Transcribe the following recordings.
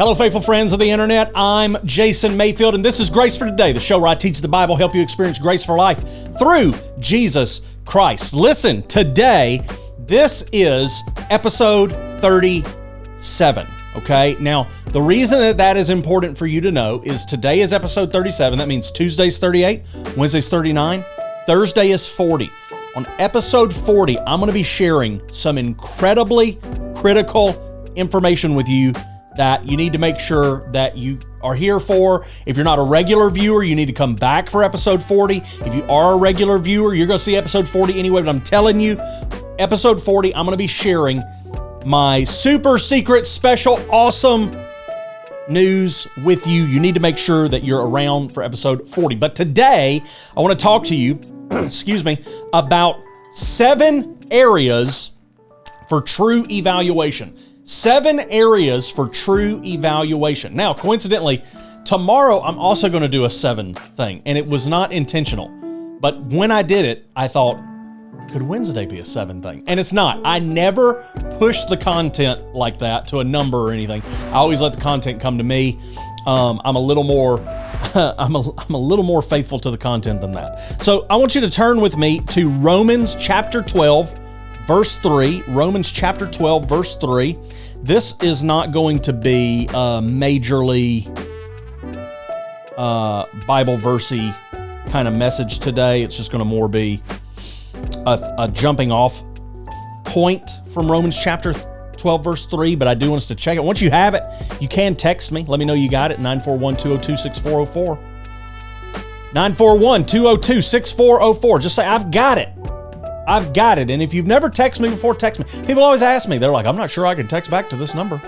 Hello, faithful friends of the internet. I'm Jason Mayfield, and this is Grace for Today, the show where I teach the Bible, help you experience grace for life through Jesus Christ. Listen, today, this is episode 37, okay? Now, the reason that is important for you to know is today is episode 37. That means Tuesday's 38, Wednesday's 39, Thursday is 40. On episode 40, I'm going to be sharing some incredibly critical information with you that you need to make sure that you are here for. If you're not a regular viewer, you need to come back for episode 40. If you are a regular viewer, you're going to see episode 40 anyway, but I'm telling you, episode 40, I'm going to be sharing my super secret, special, awesome news with you. You need to make sure that you're around for episode 40. But today, I want to talk to you, about 7 areas for true evaluation. 7 areas for true evaluation. Now, coincidentally, tomorrow I'm also going to do a 7 thing, and it was not intentional. But when I did it, I thought, could Wednesday be a 7 thing? And it's not. I never push the content like that to a number or anything. I always let the content come to me. I'm a little more I'm a little more faithful to the content than that. So I want you to turn with me to Romans chapter 12, verse 3. Romans chapter 12, verse 3. This is not going to be a majorly Bible versey kind of message today. It's just going to more be a jumping off point from Romans chapter 12, verse 3, but I do want us to check it. Once you have it, you can text me. Let me know you got it, 941-202-6404. 941-202-6404. Just say, I've got it. I've got it. And if you've never texted me before, text me. People always ask me, they're like, I'm not sure I can text back to this number.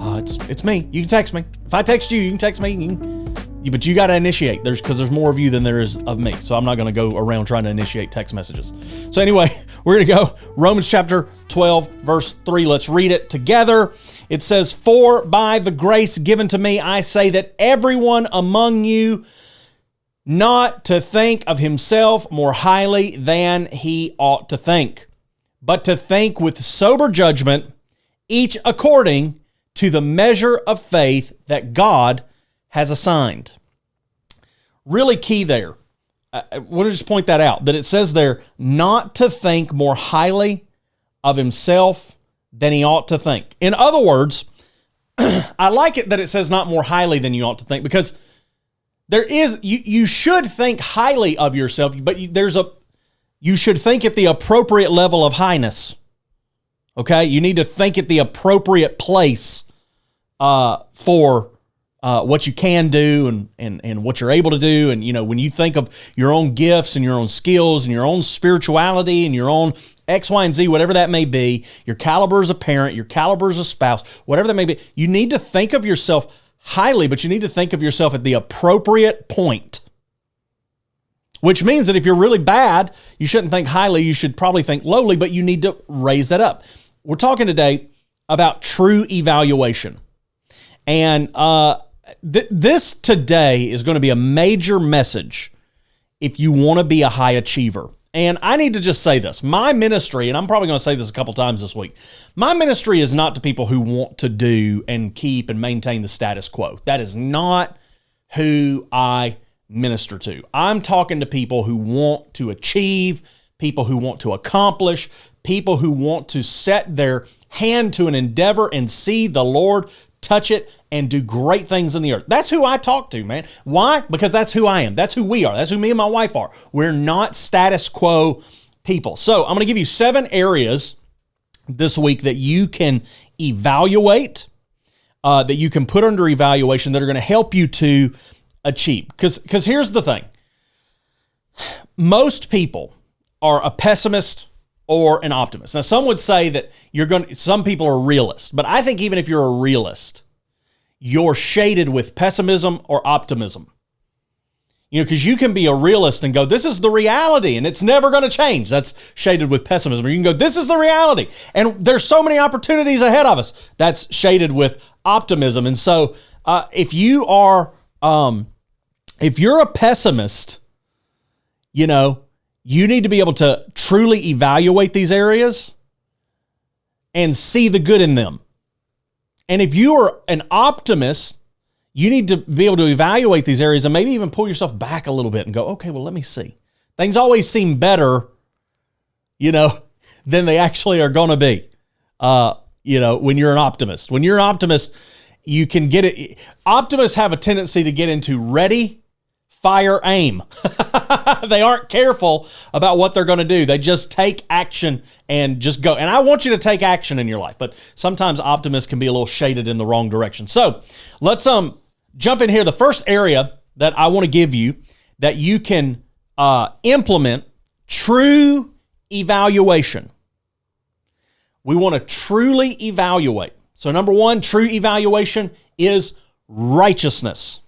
It's me. You can text me. If I text you, you can text me. But you got to initiate. Because there's more of you than there is of me. So I'm not going to go around trying to initiate text messages. So anyway, we're going to go Romans chapter 12, verse 3. Let's read it together. It says, "For by the grace given to me, I say that everyone among you not to think of himself more highly than he ought to think, but to think with sober judgment, each according to the measure of faith that God has assigned." Really key there. I want to just point that out, that it says there, not to think more highly of himself than he ought to think. In other words, I like it that it says not more highly than you ought to think, because there is, you should think highly of yourself, but you should think at the appropriate level of highness. Okay? You need to think at the appropriate place for what you can do and what you're able to do. And, when you think of your own gifts and your own skills and your own spirituality and your own X, Y, and Z, whatever that may be, your caliber as a parent, your caliber as a spouse, whatever that may be, you need to think of yourself highly, but you need to think of yourself at the appropriate point. Which means that if you're really bad, you shouldn't think highly, you should probably think lowly, but you need to raise that up. We're talking today about true evaluation. And this today is going to be a major message if you want to be a high achiever. And I need to just say this. My ministry, and I'm probably going to say this a couple times this week, my ministry is not to people who want to do and keep and maintain the status quo. That is not who I minister to. I'm talking to people who want to achieve, people who want to accomplish, people who want to set their hand to an endeavor and see the Lord touch it and do great things in the earth. That's who I talk to, man. Why? Because that's who I am. That's who we are. That's who me and my wife are. We're not status quo people. So I'm going to give you 7 areas this week that you can evaluate, that you can put under evaluation, that are going to help you to achieve. Because here's the thing. Most people are a pessimist or an optimist. Now, some would say that some people are realists, but I think even if you're a realist, you're shaded with pessimism or optimism. Because you can be a realist and go, this is the reality and it's never going to change. That's shaded with pessimism. Or you can go, this is the reality and there's so many opportunities ahead of us. That's shaded with optimism. And so if you're a pessimist, you need to be able to truly evaluate these areas and see the good in them. And if you are an optimist, you need to be able to evaluate these areas and maybe even pull yourself back a little bit and go, okay, well, let me see. Things always seem better, than they actually are going to be, when you're an optimist. When you're an optimist, you can get it. Optimists have a tendency to get into ready, fire, aim. They aren't careful about what they're going to do. They just take action and just go. And I want you to take action in your life, but sometimes optimists can be a little shaded in the wrong direction. So let's jump in here. The first area that I want to give you that you can implement true evaluation. We want to truly evaluate. So number one, true evaluation is righteousness.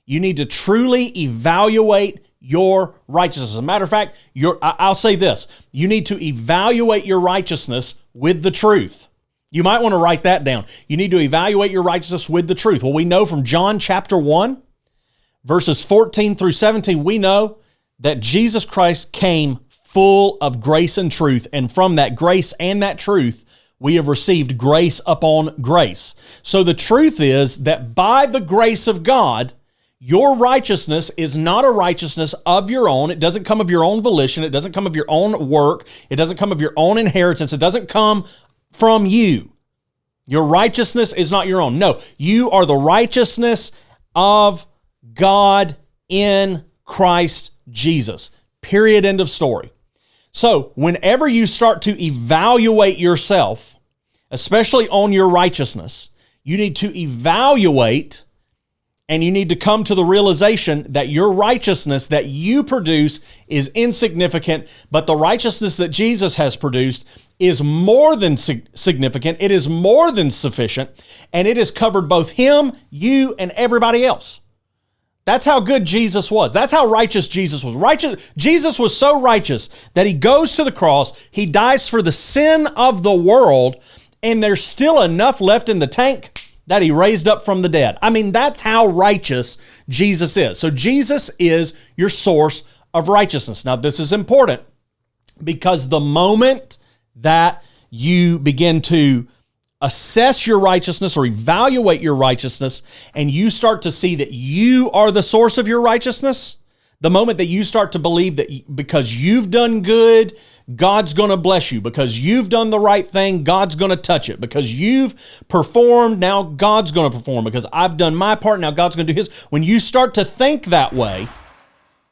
You need to truly evaluate your righteousness. As a matter of fact, I'll say this. You need to evaluate your righteousness with the truth. You might want to write that down. You need to evaluate your righteousness with the truth. Well, we know from John chapter 1, verses 14 through 17, we know that Jesus Christ came full of grace and truth, and from that grace and that truth, we have received grace upon grace. So the truth is that by the grace of God, your righteousness is not a righteousness of your own. It doesn't come of your own volition. It doesn't come of your own work. It doesn't come of your own inheritance. It doesn't come from you. Your righteousness is not your own. No, you are the righteousness of God in Christ Jesus. Period. End of story. So whenever you start to evaluate yourself, especially on your righteousness, you need to evaluate and you need to come to the realization that your righteousness that you produce is insignificant, but the righteousness that Jesus has produced is more than significant. It is more than sufficient, and it has covered both him, you, and everybody else. That's how good Jesus was. That's how righteous Jesus was. Jesus was so righteous that he goes to the cross, he dies for the sin of the world, and there's still enough left in the tank that he raised up from the dead. I mean, that's how righteous Jesus is. So Jesus is your source of righteousness. Now, this is important because the moment that you begin to assess your righteousness or evaluate your righteousness, and you start to see that you are the source of your righteousness, the moment that you start to believe that because you've done good, God's going to bless you. Because you've done the right thing, God's going to touch it. Because you've performed, now God's going to perform. Because I've done my part, now God's going to do his. When you start to think that way,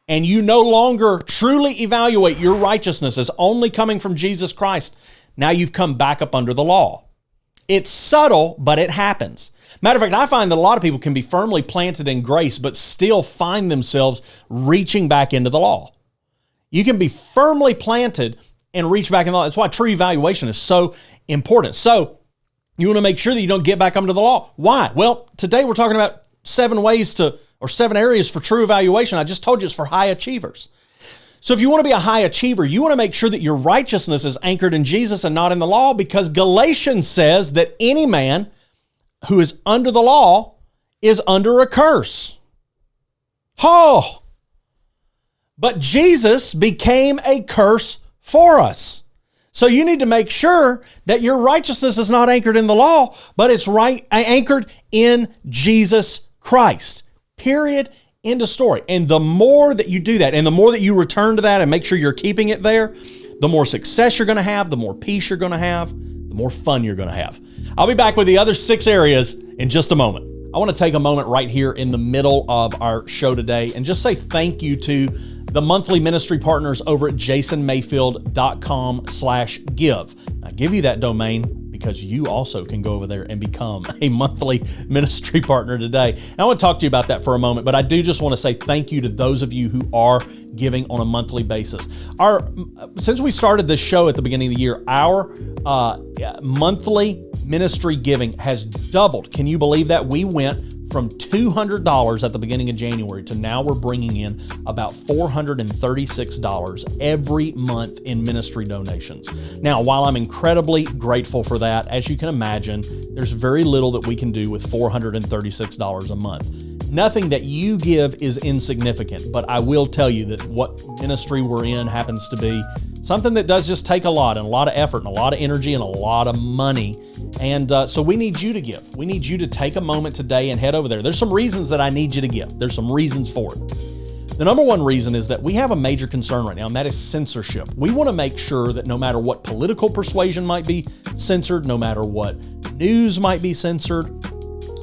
and you no longer truly evaluate your righteousness as only coming from Jesus Christ, now you've come back up under the law. It's subtle, but it happens. Matter of fact, I find that a lot of people can be firmly planted in grace, but still find themselves reaching back into the law. You can be firmly planted and reach back in the law. That's why true evaluation is so important. So you want to make sure that you don't get back under the law. Why? Well, today we're talking about 7 areas for true evaluation. I just told you it's for high achievers. So if you want to be a high achiever, you want to make sure that your righteousness is anchored in Jesus and not in the law, because Galatians says that any man who is under the law is under a curse. Oh! But Jesus became a curse for us. So you need to make sure that your righteousness is not anchored in the law, but it's anchored in Jesus Christ. Period. End of story. And the more that you do that, and the more that you return to that and make sure you're keeping it there, the more success you're going to have, the more peace you're going to have, the more fun you're going to have. I'll be back with the other 6 areas in just a moment. I want to take a moment right here in the middle of our show today and just say thank you to the monthly ministry partners over at jasonmayfield.com/give. I give you that domain because you also can go over there and become a monthly ministry partner today. And I want to talk to you about that for a moment, but I do just want to say thank you to those of you who are giving on a monthly basis. Since we started this show at the beginning of the year, our monthly ministry giving has doubled. Can you believe that? We went from $200 at the beginning of January to now we're bringing in about $436 every month in ministry donations. Now, while I'm incredibly grateful for that, as you can imagine, there's very little that we can do with $436 a month. Nothing that you give is insignificant, but I will tell you that what ministry we're in happens to be something that does just take a lot and a lot of effort and a lot of energy and a lot of money. And so we need you to give. We need you to take a moment today and head over there. There's some reasons that I need you to give. There's some reasons for it. The number one reason is that we have a major concern right now, and that is censorship. We want to make sure that no matter what political persuasion might be censored, no matter what news might be censored,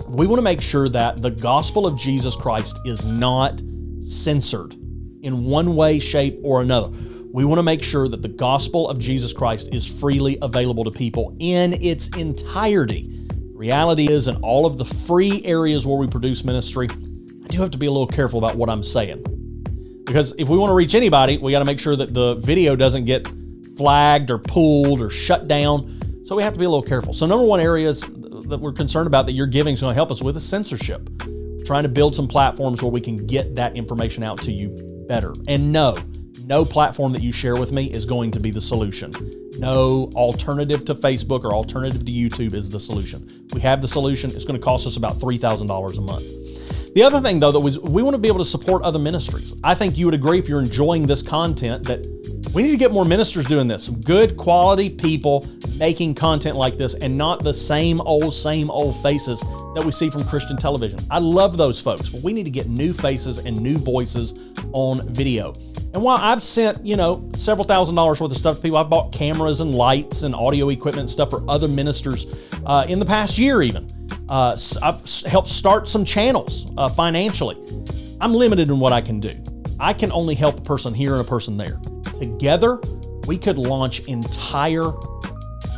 we want to make sure that the gospel of Jesus Christ is not censored in one way, shape, or another. We want to make sure that the gospel of Jesus Christ is freely available to people in its entirety. Reality is, in all of the free areas where we produce ministry, I do have to be a little careful about what I'm saying. Because if we want to reach anybody, we got to make sure that the video doesn't get flagged or pulled or shut down. So we have to be a little careful. So number one areas that we're concerned about that your giving is going to help us with is censorship. We're trying to build some platforms where we can get that information out to you better. And no platform that you share with me is going to be the solution. No alternative to Facebook or alternative to YouTube is the solution. We have the solution. It's going to cost us about $3,000 a month. The other thing, though, that we want to be able to support other ministries. I think you would agree, if you're enjoying this content, that we need to get more ministers doing this. Some good quality people making content like this and not the same old faces that we see from Christian television. I love those folks, but we need to get new faces and new voices on video. And while I've sent, several $1,000s worth of stuff to people, I've bought cameras and lights and audio equipment and stuff for other ministers in the past year even. I've helped start some channels financially. I'm limited in what I can do. I can only help a person here and a person there. Together, we could launch entire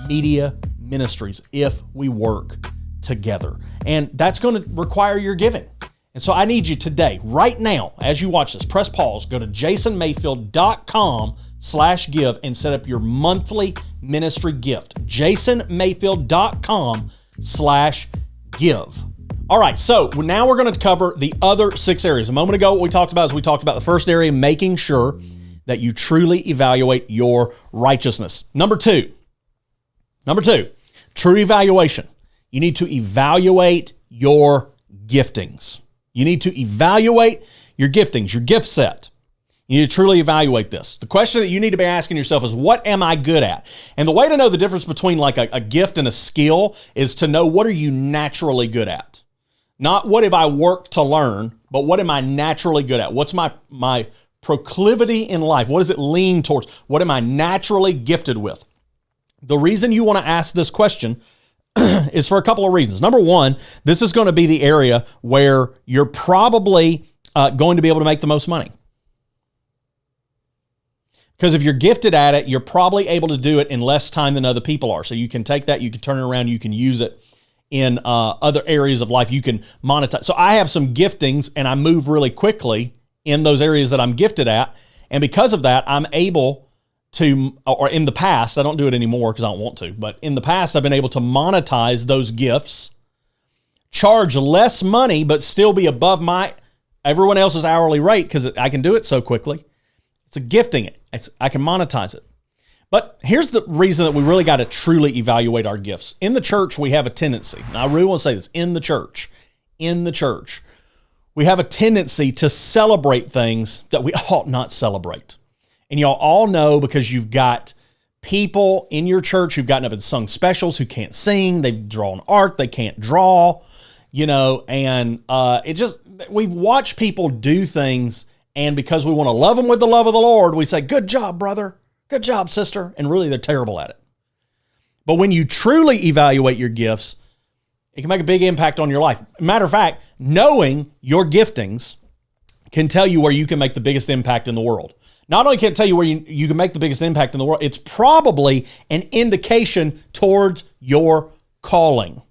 media ministries if we work together. And that's going to require your giving. And so I need you today, right now, as you watch this, press pause, go to jasonmayfield.com/give and set up your monthly ministry gift. jasonmayfield.com/give. All right, so now we're going to cover the other 6 areas. A moment ago, what we talked about the first area, making sure that you truly evaluate your righteousness. Number two, true evaluation. You need to evaluate your giftings. You need to evaluate your giftings, your gift set. You need to truly evaluate this. The question that you need to be asking yourself is, what am I good at? And the way to know the difference between like a gift and a skill is to know, what are you naturally good at? Not what have I worked to learn, but what am I naturally good at? What's my proclivity in life? What does it lean towards? What am I naturally gifted with? The reason you want to ask this question is for a couple of reasons. Number one, this is going to be the area where you're probably going to be able to make the most money. Because if you're gifted at it, you're probably able to do it in less time than other people are. So you can take that, you can turn it around, you can use it in other areas of life. You can monetize. So I have some giftings and I move really quickly in those areas that I'm gifted at. And because of that, I'm able to, or in the past, I don't do it anymore because I don't want to, but in the past, I've been able to monetize those gifts, charge less money, but still be above everyone else's hourly rate because I can do it so quickly. It's a gifting. I can monetize it. But here's the reason that we really got to truly evaluate our gifts. In the church, we have a tendency, and I really want to say this, in the church, we have a tendency to celebrate things that we ought not celebrate. And y'all all know, because you've got people in your church who've gotten up and sung specials who can't sing, they've drawn art, they can't draw, and we've watched people do things, and because we want to love them with the love of the Lord, we say, good job, brother. Good job, sister. And really, they're terrible at it. But when you truly evaluate your gifts, it can make a big impact on your life. Matter of fact, knowing your giftings can tell you where you can make the biggest impact in the world. Not only can it tell you where you can make the biggest impact in the world, it's probably an indication towards your calling.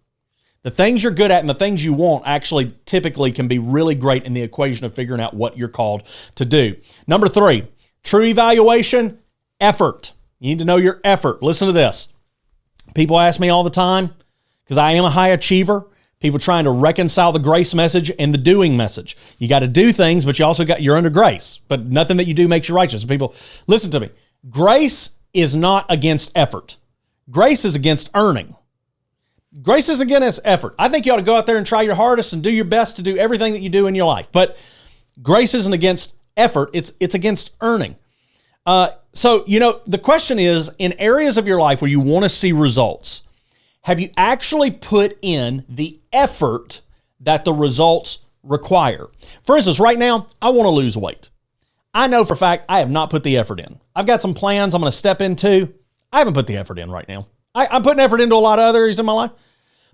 The things you're good at and the things you want actually typically can be really great in the equation of figuring out what you're called to do. Number 3, true evaluation, effort. You need to know your effort. Listen to this. People ask me all the time, because I am a high achiever, people trying to reconcile the grace message and the doing message. You got to do things, but you're under grace, but nothing that you do makes you righteous. People, listen to me. Grace is not against effort. Grace is against earning. Grace is against effort. I think you ought to go out there and try your hardest and do your best to do everything that you do in your life. But grace isn't against effort. It's against earning. So, the question is, in areas of your life where you want to see results, have you actually put in the effort that the results require? For instance, right now, I want to lose weight. I know for a fact I have not put the effort in. I've got some plans I'm going to step into. I haven't put the effort in right now. I'm putting effort into a lot of other areas in my life,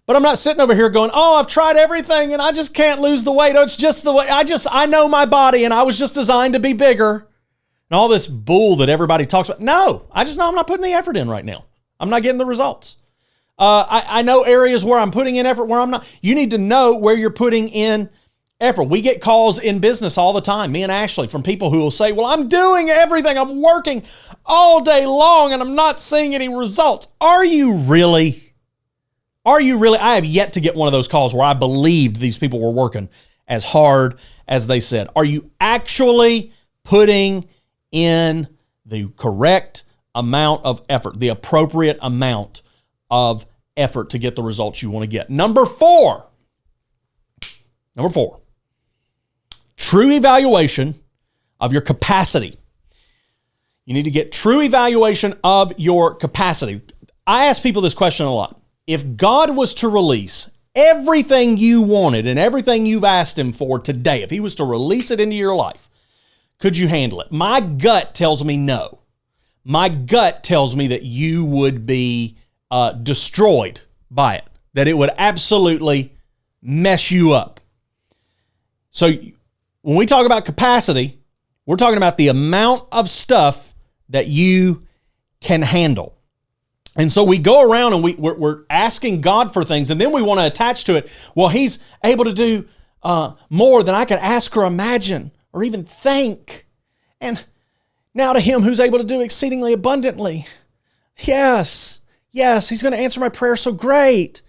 but I'm not sitting over here going, oh, I've tried everything and I just can't lose the weight. Oh, it's just the way I know my body and I was just designed to be bigger and all this bull that everybody talks about. No, I just know I'm not putting the effort in right now. I'm not getting the results. I know areas where I'm putting in effort, where I'm not. You need to know where you're putting in effort. We get calls in business all the time, me and Ashley, from people who will say, well, I'm doing everything. I'm working all day long and I'm not seeing any results. Are you really? Are you really? I have yet to get one of those calls where I believed these people were working as hard as they said. Are you actually putting in the correct amount of effort, the appropriate amount of effort to get the results you want to get? Number four, true evaluation of your capacity. You need to get true evaluation of your capacity. I ask people this question a lot. If God was to release everything you wanted and everything you've asked him for today, if he was to release it into your life, could you handle it? My gut tells me no. My gut tells me that you would be destroyed by it, that it would absolutely mess you up. So when we talk about capacity, we're talking about the amount of stuff that you can handle. And so we go around and we're asking God for things, and then we want to attach to it, well, he's able to do more than I could ask or imagine or even think. And now to him who's able to do exceedingly abundantly. Yes, he's going to answer my prayer so great.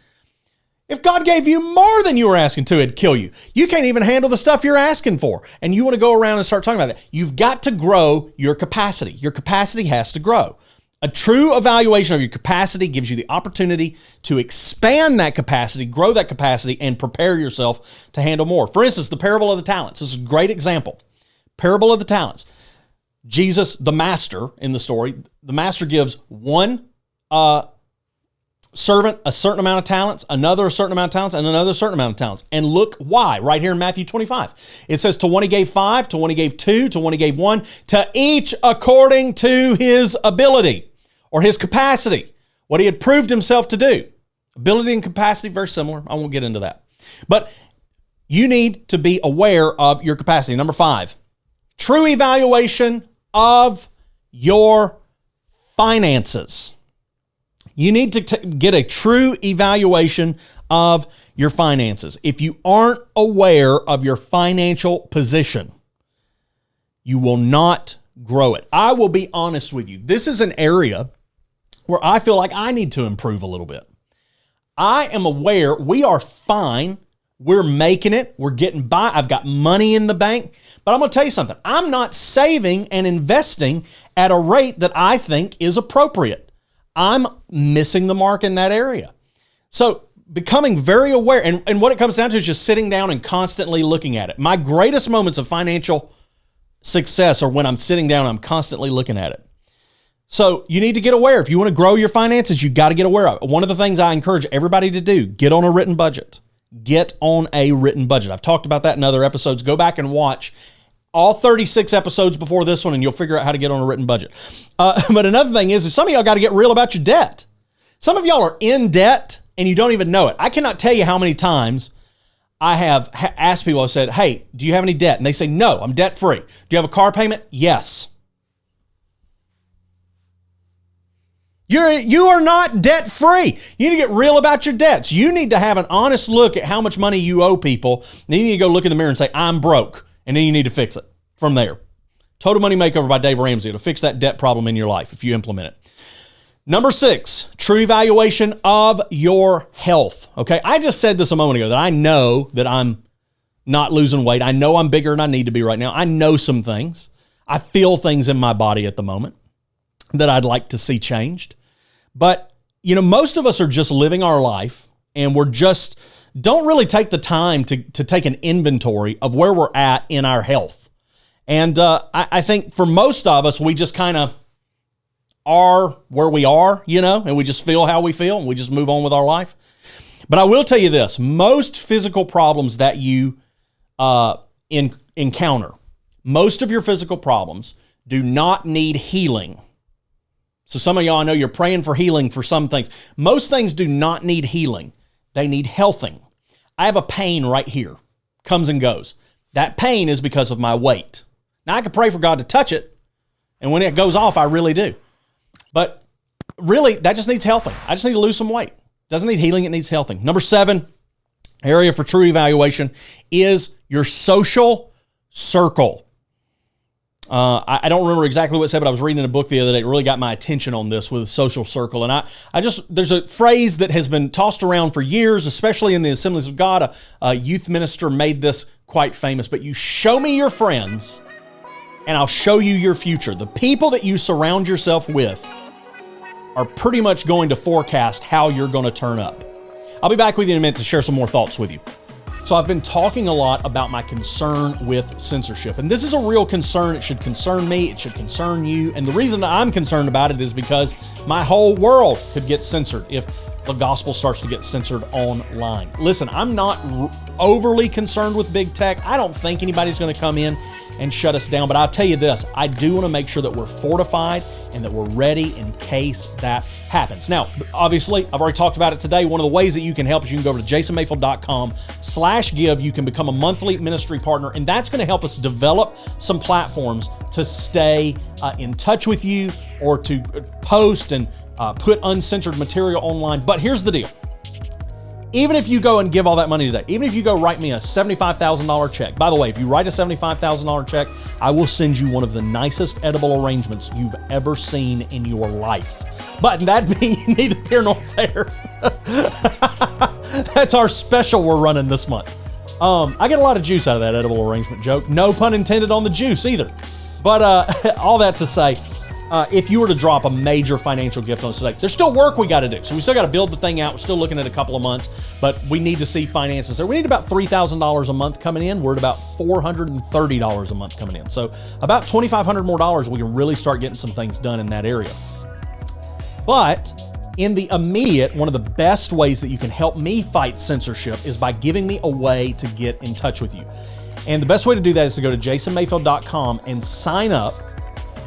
If God gave you more than you were asking to, it'd kill you. You can't even handle the stuff you're asking for. And you want to go around and start talking about that. You've got to grow your capacity. Your capacity has to grow. A true evaluation of your capacity gives you the opportunity to expand that capacity, grow that capacity, and prepare yourself to handle more. For instance, the parable of the talents. This is a great example. Parable of the talents. Jesus, the master in the story, the master gives one servant a certain amount of talents, another a certain amount of talents, and another a certain amount of talents. And look why, right here in Matthew 25. It says, to one he gave 5, to one he gave 2, to one he gave 1, to each according to his ability or his capacity, what he had proved himself to do. Ability and capacity, very similar. I won't get into that. But you need to be aware of your capacity. Number 5, true evaluation of your finances. You need to get a true evaluation of your finances. If you aren't aware of your financial position, you will not grow it. I will be honest with you. This is an area where I feel like I need to improve a little bit. I am aware we are fine. We're making it. We're getting by. I've got money in the bank. But I'm going to tell you something. I'm not saving and investing at a rate that I think is appropriate. I'm missing the mark in that area. So becoming very aware, and what it comes down to is just sitting down and constantly looking at it. My greatest moments of financial success are when I'm sitting down and I'm constantly looking at it. So you need to get aware. If you want to grow your finances, you got to get aware of it. One of the things I encourage everybody to do, get on a written budget. Get on a written budget. I've talked about that in other episodes. Go back and watch all 36 episodes before this one, and you'll figure out how to get on a written budget. But another thing is some of y'all got to get real about your debt. Some of y'all are in debt, and you don't even know it. I cannot tell you how many times I have asked people, I said, hey, do you have any debt? And they say, no, I'm debt-free. Do you have a car payment? Yes. You are not debt-free. You need to get real about your debts. You need to have an honest look at how much money you owe people. Then you need to go look in the mirror and say, I'm broke. And then you need to fix it from there. Total Money Makeover by Dave Ramsey. It'll fix that debt problem in your life if you implement it. Number 6, true evaluation of your health. Okay, I just said this a moment ago that I know that I'm not losing weight. I know I'm bigger than I need to be right now. I know some things. I feel things in my body at the moment that I'd like to see changed. But, most of us are just living our life, and we're just don't really take the time to take an inventory of where we're at in our health. And I think for most of us, we just kind of are where we are, and we just feel how we feel, and we just move on with our life. But I will tell you this, most physical problems that you encounter, most of your physical problems do not need healing. So some of y'all, I know you're praying for healing for some things. Most things do not need healing. They need healthing. I have a pain right here, comes and goes. That pain is because of my weight. Now I can pray for God to touch it, and when it goes off, I really do. But really, that just needs healthing. I just need to lose some weight. Doesn't need healing, it needs healthing. Number 7, area for true evaluation is your social circle. I don't remember exactly what it said, but I was reading a book the other day. It really got my attention on this with social circle. And there's a phrase that has been tossed around for years, especially in the Assemblies of God. A youth minister made this quite famous, but you show me your friends and I'll show you your future. The people that you surround yourself with are pretty much going to forecast how you're going to turn up. I'll be back with you in a minute to share some more thoughts with you. So I've been talking a lot about my concern with censorship, and this is a real concern. It should concern me. It should concern you. And the reason that I'm concerned about it is because my whole world could get censored if the gospel starts to get censored online. Listen, I'm not overly concerned with big tech. I don't think anybody's going to come in and shut us down. But I'll tell you this, I do want to make sure that we're fortified and that we're ready in case that happens. Now, obviously, I've already talked about it today. One of the ways that you can help is you can go over to jasonmayfield.com/give. You can become a monthly ministry partner, and that's going to help us develop some platforms to stay in touch with you or to post and put uncensored material online. But here's the deal. Even if you go and give all that money today, even if you go write me a $75,000 check, by the way, if you write a $75,000 check, I will send you one of the nicest edible arrangements you've ever seen in your life. But that being neither here nor there, that's our special we're running this month. I get a lot of juice out of that edible arrangement joke. No pun intended on the juice either. But all that to say, if you were to drop a major financial gift on us today, there's still work we got to do. So we still got to build the thing out. We're still looking at a couple of months, but we need to see finances there. We need about $3,000 a month coming in. We're at about $430 a month coming in. So about $2,500 more dollars, we can really start getting some things done in that area. But in the immediate, one of the best ways that you can help me fight censorship is by giving me a way to get in touch with you. And the best way to do that is to go to jasonmayfield.com and sign up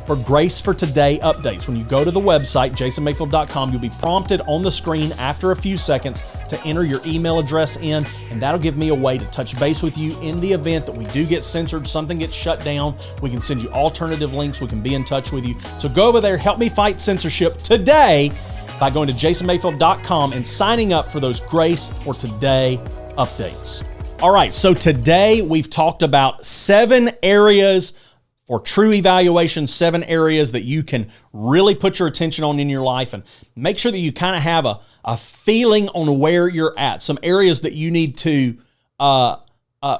for Grace for Today updates. When you go to the website, jasonmayfield.com, you'll be prompted on the screen after a few seconds to enter your email address in, and that'll give me a way to touch base with you in the event that we do get censored, something gets shut down. We can send you alternative links. We can be in touch with you. So go over there, help me fight censorship today by going to jasonmayfield.com and signing up for those Grace for Today updates. All right, so today we've talked about 7 areas for true evaluation, 7 areas that you can really put your attention on in your life and make sure that you kind of have a feeling on where you're at. Some areas that you need to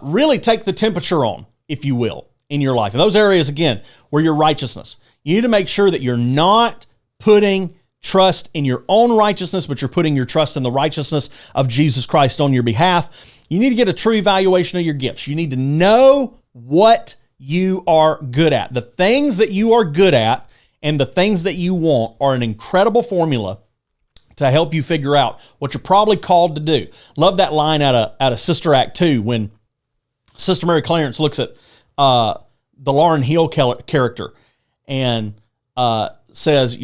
really take the temperature on, if you will, in your life. And those areas, again, were your righteousness. You need to make sure that you're not putting trust in your own righteousness, but you're putting your trust in the righteousness of Jesus Christ on your behalf. You need to get a true evaluation of your gifts. You need to know what you are good at. The things that you are good at and the things that you want are an incredible formula to help you figure out what you're probably called to do. Love that line out of Sister Act 2 when Sister Mary Clarence looks at the Lauryn Hill character and says,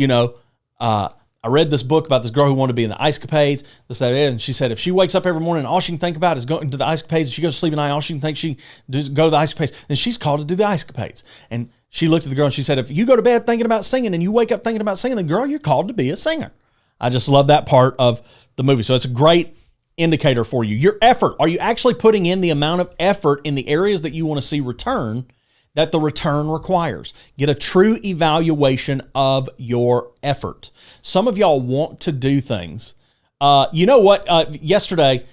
I read this book about this girl who wanted to be in the Ice Capades, this, that, and she said if she wakes up every morning and all she can think about is going to the Ice Capades, and she goes to sleep at night, all she can think she does go to the Ice Capades, then she's called to do the Ice Capades. And she looked at the girl and she said, if you go to bed thinking about singing and you wake up thinking about singing, then girl, you're called to be a singer. I just love that part of the movie. So it's a great indicator for you. Your effort, are you actually putting in the amount of effort in the areas that you want to see return that the return requires? Get a true evaluation of your effort. Some of y'all want to do things. You know what? Yesterday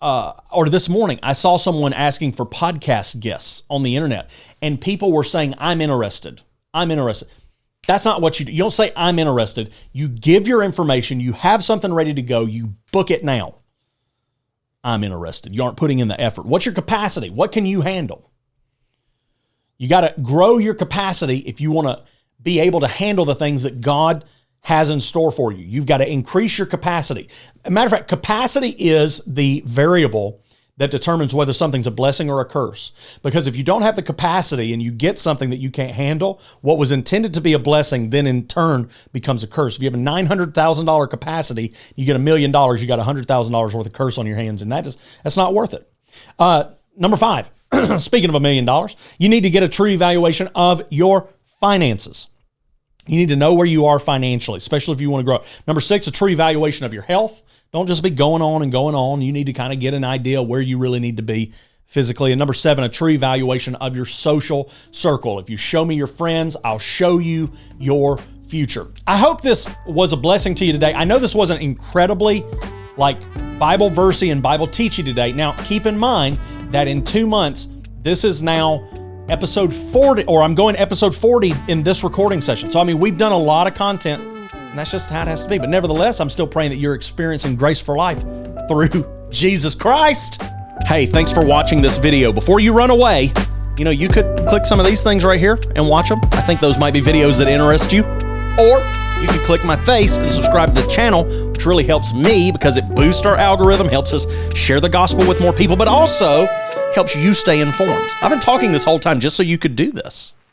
or this morning, I saw someone asking for podcast guests on the internet, and people were saying, I'm interested. I'm interested. That's not what you do. You don't say, I'm interested. You give your information. You have something ready to go. You book it now. I'm interested. You aren't putting in the effort. What's your capacity? What can you handle? You got to grow your capacity if you want to be able to handle the things that God has in store for you. You've got to increase your capacity. As a matter of fact, capacity is the variable that determines whether something's a blessing or a curse. Because if you don't have the capacity and you get something that you can't handle, what was intended to be a blessing then in turn becomes a curse. If you have a $900,000 capacity, you get $1 million, you got $100,000 worth of curse on your hands, and that's not worth it. Number 5, speaking of $1 million, you need to get a true evaluation of your finances. You need to know where you are financially, especially if you want to grow. Number 6, a true evaluation of your health. Don't just be going on and going on. You need to kind of get an idea where you really need to be physically. And number 7, a true evaluation of your social circle. If you show me your friends, I'll show you your future. I hope this was a blessing to you today. I know this wasn't incredibly Bible versey and Bible teachy today. Now, keep in mind that in 2 months, this is now episode 40, or I'm going episode 40 in this recording session. So, we've done a lot of content, and that's just how it has to be. But nevertheless, I'm still praying that you're experiencing grace for life through Jesus Christ. Hey, thanks for watching this video. Before you run away, you could click some of these things right here and watch them. I think those might be videos that interest you. Or you can click my face and subscribe to the channel, which really helps me because it boosts our algorithm, helps us share the gospel with more people, but also helps you stay informed. I've been talking this whole time just so you could do this.